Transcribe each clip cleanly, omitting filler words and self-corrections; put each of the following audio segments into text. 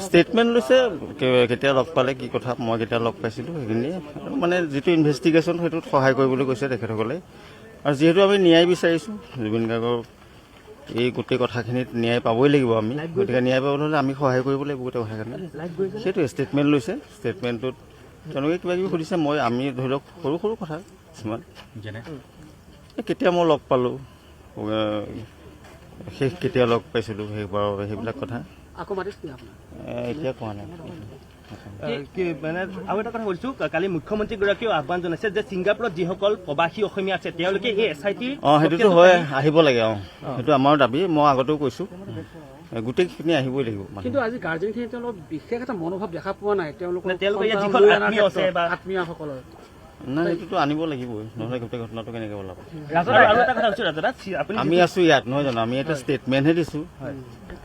Statement লৈছে কেতিয়া লগ পালে কি কথা মই কেতিয়া লগ পাইছিলোঁ সেইখিনি মানে যিটো ইনভেষ্টিগেশ্যন সেইটোত সহায় কৰিবলৈ কৈছে তেখেতসকলে আৰু যিহেতু আমি ন্যায় বিচাৰিছোঁ জুবিন গাৰ্গৰ এই গোটেই কথাখিনিত ন্যায় পাবই লাগিব আমি গতিকে ন্যায় পাবলৈ হ'লে আমি সহায় কৰিব লাগিব গোটেই কথাখিনি সেইটোৱে ষ্টেটমেণ্ট লৈছে ষ্টেটমেণ্টটোত তেওঁলোকে কিবা কিবি সুধিছে আমি ধৰি লওক সৰু সৰু কথা কিছুমান যেনে কেতিয়া মই লগ পালোঁ শেষ কেতিয়া লগ পাইছিলোঁ সেইবাৰৰ সেইবিলাক কথা এতিয়া কোৱা নাই মানে আৰু এটা কথা কৈছো কালি মুখ্যমন্ত্ৰীগৰাকীয়েও আহ্বান জনাইছে যে ছিংগাপুৰত যিসকল প্ৰৱাসী অসমীয়া আছে তেওঁলোকে এই SIT সেইটোতো হয় আহিব লাগে সেইটো আমাৰ দাবী মই আগতেও কৈছোঁ গোটেইখিনি আহিবই লাগিব কিন্তু আজি গাৰ্জেনখিনি তেওঁলোকৰ বিশেষ এটা মনোভাৱ দেখা পোৱা নাই তেওঁলোকে আত্মীয়সকলৰ নাই সেইটোতো আনিব লাগিবই নহ'লে গোটেই ঘটনাটো কেনেকৈ ওলাব আৰু এটা কথা কৈছো ৰাজা আমি আছো ইয়াত নহয় জানো আমি এটা ষ্টেটমেণ্টহে দিছোঁ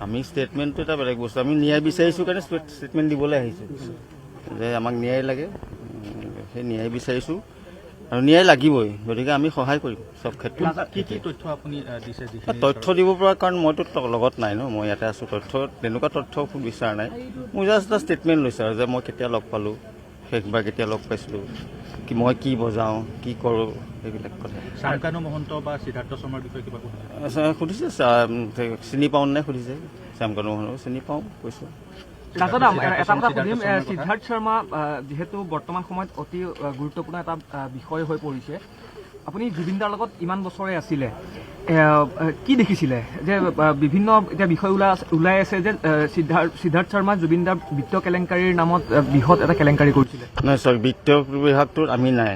আমি ষ্টেটমেণ্টটো এটা বেলেগ বস্তু আমি ন্যায় বিচাৰিছোঁ কাৰণে ষ্টেটমেণ্ট দিবলৈ আহিছোঁ যে আমাক ন্যায় লাগে সেই ন্যায় বিচাৰিছোঁ আৰু ন্যায় লাগিবই গতিকে আমি সহায় কৰিম চব ক্ষেত্ৰত তথ্য দিব পৰা কাৰণ মইতো লগত নাই ন মই ইয়াতে আছোঁ তেনেকুৱা তথ্য বিচৰা নাই মোৰ জাষ্ট এটা ষ্টেটমেণ্ট লৈছে আৰু যে মই কেতিয়া লগ পালোঁ শেষবাৰ কেতিয়া লগ পাইছিলোঁ মই কি বজাওঁ কি কৰোঁ সেইবিলাক কথা শান্তনু মহন্ত বা সিদ্ধাৰ্থ শৰ্মাৰ বিষয়ে কিবা সুধিছে চিনি পাওঁ নে সুধিছে শান্তনু মহন্ত চিনি পাওঁ কৈছোঁ এটা কথা সুধিম সিদ্ধাৰ্থ শৰ্মা যিহেতু বৰ্তমান সময়ত অতি গুৰুত্বপূৰ্ণ এটা বিষয় হৈ পৰিছে আপুনি জুবিনদাৰ লগত ইমান বছৰে আছিলে কি দেখিছিলে যে বিভিন্ন এতিয়া বিষয় ওলাই আছে যে সিদ্ধাৰ্থ শৰ্মা জুবিনদাৰ বিত্ত কেলেংকাৰীৰ নামত বৃহৎ এটা কেলেংকাৰী কৰিছিলে নাই চৰি বিত্ত বিভাগটোত আমি নাই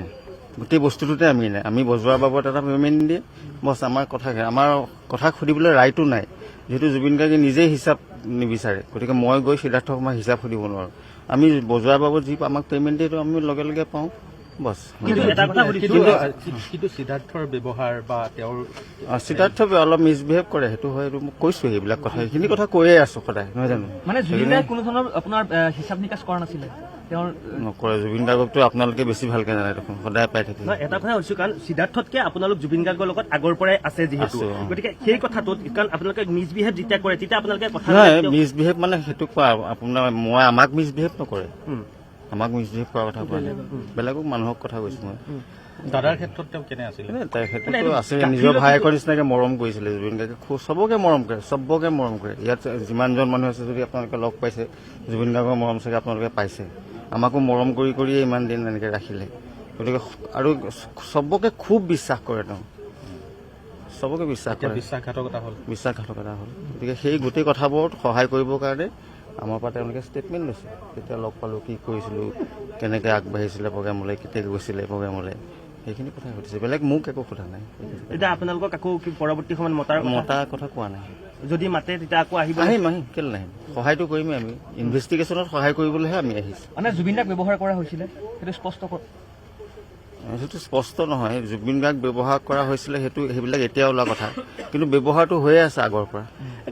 গোটেই বস্তুটোতে আমি নাই আমি বজোৱাৰ বাবদ এটা পে'মেণ্ট দিয়ে বছ আমাৰ কথা সুধিবলৈ ৰাইটো নাই যিহেতু জুবিন গাৰ্গে নিজেই হিচাপ নিবিচাৰে গতিকে মই গৈ সিদ্ধাৰ্থ শৰ্মাক হিচাপ সুধিব নোৱাৰোঁ আমি বজোৱাৰ বাবদ যি আমাক পে'মেণ্ট দিয়ে আমি লগে লগে পাওঁ বছ কিন্তু সিদ্ধাৰ্থৰ ব্যৱহাৰ বা তেওঁৰ সিদ্ধাৰ্থ অলপ মিছবিহেভ কৰে সেইটো হয় এইটো মই কৈছোঁ সেইবিলাক কথা সেইখিনি কথা কৈয়ে আছোঁ সদায় নহয় জানো মানে জুবিনদাই কোনো ধৰণৰ আপোনাৰ হিচাপ নিকাচ কৰা নাছিলে তেওঁৰ নকৰে জুবিন গাৰ্গকতো আপোনালোকে বেছি ভালকে জানে দেখোন সদায় পাই থাকে এটা কথা কৈছো কাৰণ সিদ্ধাৰ্থতকে আপোনালোক জুবিন গাৰ্গৰ লগত আগৰ পৰাই আছে যিহেতু গতিকে সেই কথাটোত কাৰণ আপোনালোকে মিছবিহেভ যেতিয়া কৰে তেতিয়া আপোনালোকে কথা মিছবিহেভ মানে সেইটো কোৱা আপোনাৰ মই আমাক মিছবিহেভ নকৰে আমাক মিছবিহেভ কৰাৰ কথা কোৱা নাই বেলেগক মানুহক কথা কৈছোঁ মই দাদাৰ ক্ষেত্ৰত তেওঁ কেনে আছিলে তাৰ ক্ষেত্ৰতো আছে নিজৰ ভায়েকৰ নিচিনাকে মৰম কৰিছিলে জুবিন গাৰ্গে চবকে মৰম কৰে ইয়াত যিমানজন মানুহ আছে যদি আপোনালোকে লগ পাইছে জুবিন গাৰ্গৰ মৰম চাগে আপোনালোকে পাইছে আমাকো মৰম কৰিয়ে ইমান দিন এনেকৈ ৰাখিলে গতিকে আৰু চবকে খুব বিশ্বাস কৰে তেওঁ চবকে বিশ্বাসঘাতকতা হ'ল গতিকে সেই গোটেই কথাবোৰত সহায় কৰিবৰ কাৰণে আমাৰ পৰা তেওঁলোকে ষ্টেটমেণ্ট লৈছে কেতিয়া লগ পালোঁ কি কৰিছিলোঁ কেনেকৈ আগবাঢ়িছিলে প্ৰগ্ৰেমলৈ কেতিয়া গৈছিলে প্ৰগ্ৰেমলৈ সেইখিনি কথা সুধিছে বেলেগ মোক একো সোধা নাই এতিয়া আপোনালোকক আকৌ পৰৱৰ্তী সময়ত মতাৰ কথা কোৱা নাই যদি মাতে তেতিয়া আকৌ আহিম কেলৈ নাহিম সহায়টো কৰিমেই আমি ইনভেষ্টিগেশ্যনত সহায় কৰিবলৈহে আমি আহিছোঁ মানে জুবিনদাক ব্যৱহাৰ কৰা হৈছিলে সেইটো স্পষ্ট সেইটো স্পষ্ট নহয় জুবিন গাৰ্গ ব্যৱহাৰ কৰা হৈছিলে সেইবিলাক এতিয়া ওলোৱা কথা কিন্তু ব্যৱহাৰটো হৈয়ে আছে আগৰ পৰা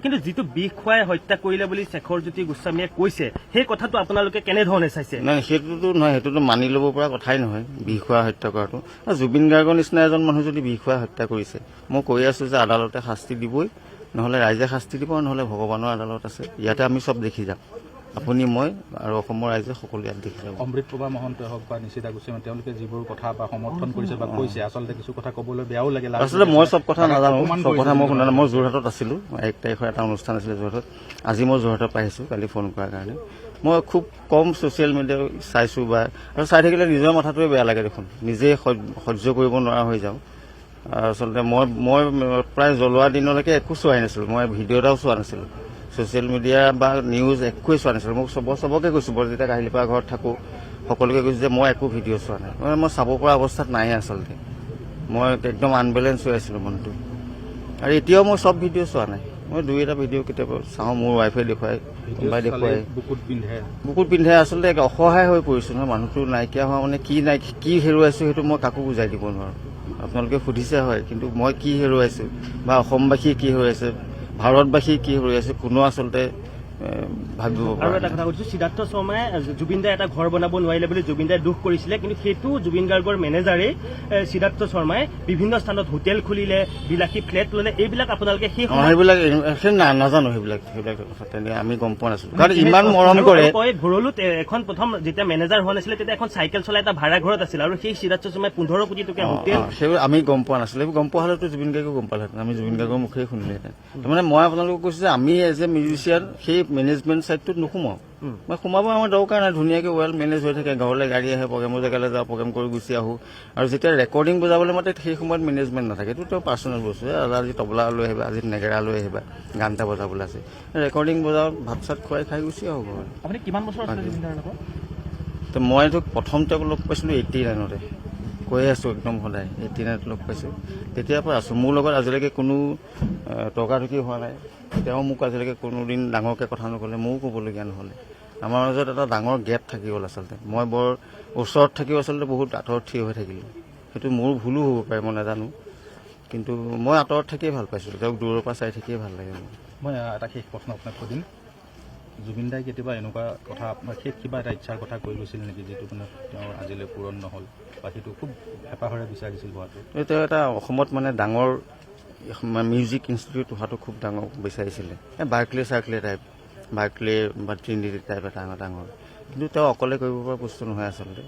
কিন্তু যিটো বিষ খুৱাই হত্যা কৰিলে বুলি শেখৰজ্যোতি গোস্বামীয়ে কৈছে সেই কথাটো আপোনালোকে কেনেধৰণে চাইছে নাই সেইটোতো নহয় সেইটোতো মানি ল'ব পৰা কথাই নহয় বিষ খোৱা হত্যা কৰাটো জুবিন গাৰ্গৰ নিচিনা এজন মানুহ যদি বিষ খোৱাই হত্যা কৰিছে মই কৈ আছোঁ যে আদালতে শাস্তি দিবই নহ'লে ৰাইজে শাস্তি দিব নহ'লে ভগৱানৰ আদালত আছে ইয়াতে আমি চব দেখি যাম আপুনি মই আৰু অসমৰ ৰাইজে সকলো ইয়াত দেখি যাব অমৃত প্ৰভা মহন্তই হওক বা নিশিতা গোস্বামী তেওঁলোকে যিবোৰ কথা বা সমৰ্থন কৰিছে বা কৈছে আচলতে কিছু কথা ক'বলৈ বেয়াও লাগে আচলতে মই চব কথা নাজানো চব কথা মই শুনা নাই মই যোৰহাটত আছিলোঁ 1 তাৰিখৰ এটা অনুষ্ঠান আছিলে যোৰহাটত আজি মই যোৰহাটত পাইছোঁ কালি ফোন কৰাৰ কাৰণে মই খুব কম ছ'চিয়েল মিডিয়া চাইছোঁ আৰু চাই থাকিলে নিজৰ মাথাটোৱে বেয়া লাগে দেখোন নিজেই সহ্য কৰিব নোৱাৰা হৈ যাওঁ আচলতে মই প্ৰায় জ্বলোৱা দিনলৈকে একো চোৱাই নাছিলোঁ মই ভিডিঅ' এটাও চোৱা নাছিলোঁ ছ'চিয়েল মিডিয়া বা নিউজ একোৱেই চোৱা নাছিলোঁ মোক চবকে কৈছোঁ বৰজেতিয়া কাহিলীপাৰা ঘৰত থাকোঁ সকলোকে কৈছোঁ যে মই একো ভিডিঅ' চোৱা নাই মই চাব পৰা অৱস্থাত নাই আচলতে মই একদম আনবেলেঞ্চ হৈ আছিলোঁ মনটো আৰু এতিয়াও মই চব ভিডিঅ' চোৱা নাই মই 2-এটা ভিডিঅ' কেতিয়াবা চাওঁ মোৰ ৱাইফে দেখুৱাই বুকুত পিন্ধে আচলতে অসহায় হৈ পৰিছোঁ নহয় মানুহটো নাইকিয়া হোৱা মানে কি হেৰুৱাইছোঁ সেইটো মই কাকো বুজাই দিব নোৱাৰোঁ আপোনালোকে সুধিছে হয় কিন্তু মই কি হেৰুৱাইছোঁ বা অসমবাসীয়ে কি হেৰুৱাইছে ভাৰতবাসী কি হেৰুৱাইছে কোনো আচলতে ভাবিব আৰু পৰা এটা নাই। কথা কৈছোঁ, সিদ্ধাৰ্থ শৰ্মাই জুবিন দাই এটা ঘৰ বনাব নোৱাৰিলে বুলি জুবিন দাই দুখ কৰিছিলে, কিন্তু সেইটো জুবিন গাৰ্গৰ মেনেজাৰেই সিদ্ধাৰ্থ শৰ্মাই বিভিন্ন স্থানত হোটেল খুলিলে, বিলাসী ফ্লেট ল'লে, এইবিলাক আপোনালোকে সেই সেইবিলাক নাজানো, সেইবিলাক কথা তেনেকে আমি গম পোৱা নাছিলো, কাৰণ ইমান মৰম কৰে। ভৰলুত এখন প্ৰথম যেতিয়া মেনেজাৰ হোৱা নাছিলে তেতিয়া এখন চাইকেল চলাই এটা ভাড়া ঘৰত আছিল, আৰু সেই সিদ্ধাৰ্থ শৰ্মাই 15 কোটি টকীয়া হোটেল, সেইবোৰ আমি গম পোৱা নাছিলো। সেইবোৰ গম পোৱা হলেতো জুবিন গাৰ্গো গম পালেহেঁতেন, আমি জুবিন গাৰ্গৰ মুখেই শুনিলেহেঁতেন। তাৰমানে মই আপোনালোকক কৈছো যে আমি এজ এ মিউজিচিয়ান সেই মেনেজমেণ্ট চাইডটোত নোসোমাওঁ। মই সোমাব আমাৰ দৰকাৰ নাই, ধুনীয়াকৈ ৱেল মেনেজ হৈ থাকে, ঘৰলৈ গাড়ী আহে, প্ৰগ্ৰেমৰ জেগালৈ যাওঁ, প্ৰগ্ৰেম কৰি গুচি আহোঁ। আৰু যেতিয়া ৰেকৰ্ডিং বজাবলৈ মাতে সেই সময়ত মেনেজমেণ্ট নাথাকে, এইটো তেওঁ পাৰ্চনেল বস্তু। আজি তবলা লৈ আহিবা, আজি নেগেৰা লৈ আহিবা, গান এটা বজাবলৈ আছে, ৰেকৰ্ডিং বজাওঁ, ভাত চাত খুৱাই খাই গুচি আহোঁ ঘৰত। আপুনি কিমান বছৰ আছিলে জুবিন দাৰ লগত? তো মইতো প্ৰথম তেওঁক লগ পাইছিলোঁ 89তে, কৈ আছোঁ একদম সদায় 89ত লগ পাইছোঁ, তেতিয়াৰ পৰা আছোঁ। মোৰ লগত আজিলৈকে কোনো তৰ্কাতৰ্কি হোৱা নাই। তেওঁ মোক আজিলৈকে কোনোদিন ডাঙৰকৈ কথা নক'লে, ময়ো ক'বলগীয়া নহ'লে। আমাৰ মাজত এটা ডাঙৰ গেপ থাকি গ'ল আচলতে। মই বৰ ওচৰত থাকিও আচলতে বহুত আঁতৰত থিয় হৈ থাকিলোঁ। সেইটো মোৰ ভুলো হ'ব পাৰে, মই নাজানো, কিন্তু মই আঁতৰত থাকিয়ে ভাল পাইছিলোঁ, তেওঁক দূৰৰ পৰা চাই থাকিয়ে ভাল লাগে মোৰ। মই এটা শেষ প্ৰশ্ন আপোনাক সুধিম, জুবিন দাই কেতিয়াবা এনেকুৱা কথা আপোনাৰ শেষ কিবা এটা ইচ্ছাৰ কথা কৈ গৈছিল নেকি, যিটো মানে তেওঁৰ আজিলৈ পূৰণ নহ'ল, বা সেইটো খুব হেঁপাহেৰে বিচাৰিছিল হোৱাটো? তেওঁ এটা অসমত মানে ডাঙৰ মিউজিক ইনষ্টিটিউট হোৱাটো খুব ডাঙৰ বিচাৰিছিলে, বাৰ্কলে চাৰ্কলে টাইপ, বাৰ্কলে বা ট্ৰিনিটি টাইপ এটা ডাঙৰ, কিন্তু তেওঁ অকলে কৰিব পৰা বস্তু নহয় আচলতে।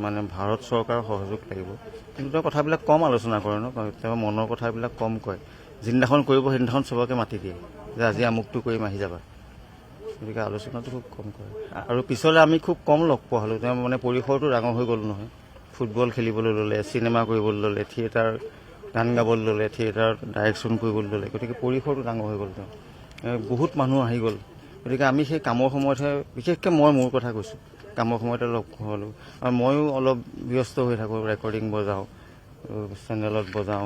মানে ভাৰত চৰকাৰৰ সহযোগ লাগিব, কিন্তু তেওঁ কথাবিলাক কম আলোচনা কৰে ন, তেওঁ মনৰ কথাবিলাক কম কয়। যিদিনাখন কৰিব সেইদিনাখন চবকে মাতি দিয়ে যে আজি আমুকটো কৰিম, আহি যাবা। গতিকে আলোচনাটো খুব কম কৰে, আৰু পিছলৈ আমি খুব কম লগ পোৱা হ'লোঁ। তেওঁ মানে পৰিসৰটো ডাঙৰ হৈ গ'ল নহয়, ফুটবল খেলিবলৈ ল'লে, চিনেমা কৰিবলৈ ল'লে, থিয়েটাৰ গান গাবলৈ ল'লে, থিয়েটাৰ ডাইৰেকশ্যন কৰিবলৈ ল'লে, গতিকে পৰিসৰটো ডাঙৰ হৈ গ'ল। তেওঁ বহুত মানুহ আহি গ'ল, গতিকে আমি সেই কামৰ সময়তহে, বিশেষকৈ মই মোৰ কথা কৈছোঁ, কামৰ সময়তে লগ হ'লোঁ। আৰু ময়ো অলপ ব্যস্ত হৈ থাকোঁ, ৰেকৰ্ডিং বজাওঁ, চেনেলত বজাওঁ,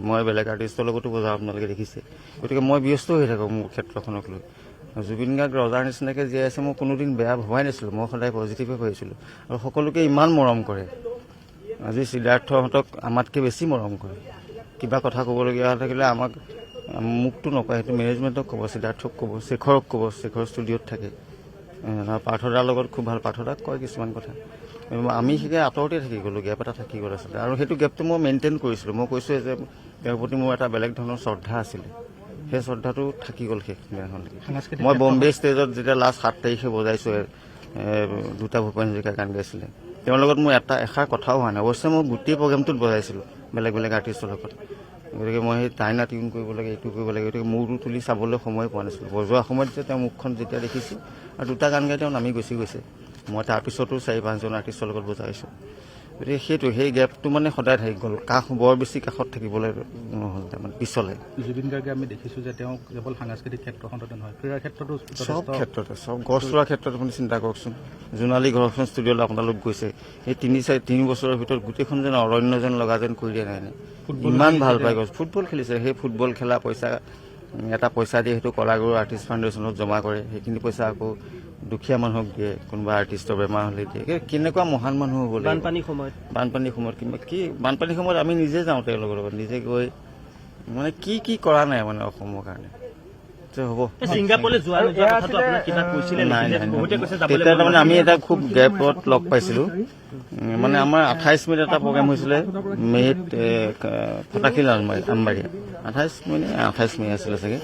মই বেলেগ আৰ্টিষ্টৰ লগতো বজাওঁ, আপোনালোকে দেখিছে। গতিকে মই ব্যস্ত হৈ থাকোঁ মোৰ ক্ষেত্ৰখনক লৈ। জুবিন গাৰ্গ ৰজাৰ নিচিনাকৈ জীয়াই আছে, মই কোনোদিন বেয়া ভবাই নাছিলোঁ, মই সদায় পজিটিভে ভাবিছিলোঁ। আৰু সকলোকে ইমান মৰম কৰে, আজি সিদ্ধাৰ্থহঁতক আমাতকৈ বেছি মৰম কৰে। কিবা কথা ক'বলগীয়া থাকিলে মোকতো নকয়, সেইটো মেনেজমেণ্টক ক'ব, সিদ্ধাৰ্থক ক'ব, শেখৰক ক'ব, শেখৰ ষ্টুডিঅ'ত থাকে। পাৰ্থদাৰ লগত খুব ভাল, পাৰ্থদাক কয় কিছুমান কথা। আমি সেইকে আঁতৰতে থাকি গ'লোঁ, গেপ এটা থাকি গ'ল আচলতে। আৰু সেইটো গেপটো মই মেইনটেইন কৰিছিলোঁ। মই কৈছোঁ যে তেওঁৰ প্ৰতি মোৰ এটা বেলেগ ধৰণৰ শ্ৰদ্ধা আছিলে, সেই শ্ৰদ্ধাটো থাকি গ'ল সেইদিনাখনলৈকে। মই বম্বে ষ্টেজত যেতিয়া লাষ্ট 7 তাৰিখে বজাইছোঁ, দুটা ভূপেন হাজৰিকা গান গাইছিলে, তেওঁৰ লগত মোৰ এষাৰ কথাও হোৱা নাই। অৱশ্যে মই গোটেই প্ৰগ্ৰেমটোত বজাইছিলোঁ বেলেগ বেলেগ আৰ্টিষ্টৰ লগত, গতিকে মই সেই টাইনা টিউন কৰিব লাগে, এইটো কৰিব লাগে, গতিকে মূৰটো তুলি চাবলৈ সময় পোৱা নাছিলোঁ। বজোৱাৰ সময়ত যে তেওঁৰ মুখখন যেতিয়া দেখিছোঁ, আৰু দুটা গান গাই তেওঁ নামি গুচি গৈছে। মই তাৰপিছতো 4-5জন আৰ্টিষ্টৰ লগত বজাইছোঁ। গতিকে সেই গেপটো মানে সদায় থাকি গ'ল, বৰ বেছি কাষত থাকিবলৈ নহ'ল তাৰমানে পিছলৈ। জুবিন গাৰ্গে আমি দেখিছোঁ যে তেওঁ কেৱল সাংস্কৃতিক ক্ষেত্ৰখনতে নহয়, ক্ৰীড়াৰ ক্ষেত্ৰতো চব ক্ষেত্ৰতে, চব গছ ৰোৱাৰ ক্ষেত্ৰত আপুনি চিন্তা কৰকচোন। জোনালী ঘৰখন ষ্টুডিঅ'লৈ আপোনালোক গৈছে, এই 3 বছৰৰ ভিতৰত গোটেইখন যেন অৰণ্য যেন লগা যেন কৰি দিয়া নাই, ইমান ভাল পাই গছ। ফুটবল খেলিছে, সেই ফুটবল খেলা পইচা দিয়ে, সেইটো কলাগুৰু আৰ্টিষ্ট ফাউণ্ডেশ্যনত জমা কৰে, সেইখিনি পইচা আকৌ দুখীয়া মানুহক দিয়ে, কোনোবা আৰ্টিষ্টৰ বেমাৰ হ'লে দিয়ে। কেনেকুৱা মহান মানুহ হ'ব লাগে। বানপানীৰ সময়ত বানপানীৰ সময়ত আমি নিজে যাওঁ তেওঁলোকৰ লগত, নিজে গৈ মানে কি কৰা নাই মানে অসমৰ কাৰণে। হ'ব তেতিয়া তাৰমানে আমি এটা খুব গেপত লগ পাইছিলোঁ। মানে আমাৰ 28 মে'ত এটা প্ৰগ্ৰেম হৈছিলে, মে'ত ফটাখিল আমবাৰী, 28 মে' আছিলে চাগে।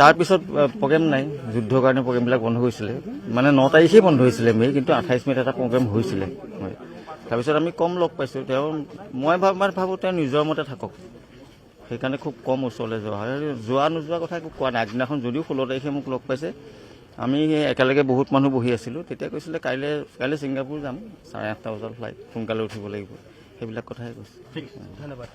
তাৰপিছত প্ৰগ্ৰেম নাই, যুদ্ধৰ কাৰণে প্ৰগ্ৰেমবিলাক বন্ধ হৈছিলে, মানে 9 তাৰিখেই বন্ধ হৈছিলে মে', কিন্তু 28 মে'ত এটা প্ৰগ্ৰেম হৈছিলে। তাৰপিছত আমি কম লগ পাইছোঁ। মই ভাবোঁ তেওঁ নিজৰ মতে থাকক, সেইকাৰণে খুব কম ওচৰলৈ যোৱা হয়। যোৱা নোযোৱা কথা একো কোৱা নাই। আগদিনাখন যদিও 16 তাৰিখে মোক লগ পাইছে, আমি একেলগে বহুত মানুহ বহি আছিলোঁ, তেতিয়া কৈছিলে কাইলৈ ছিংগাপুৰ যাম, 8:30 বজাত ফ্লাইট, সোনকালে উঠিব লাগিব, সেইবিলাক কথাই কৈছে। ধন্যবাদ।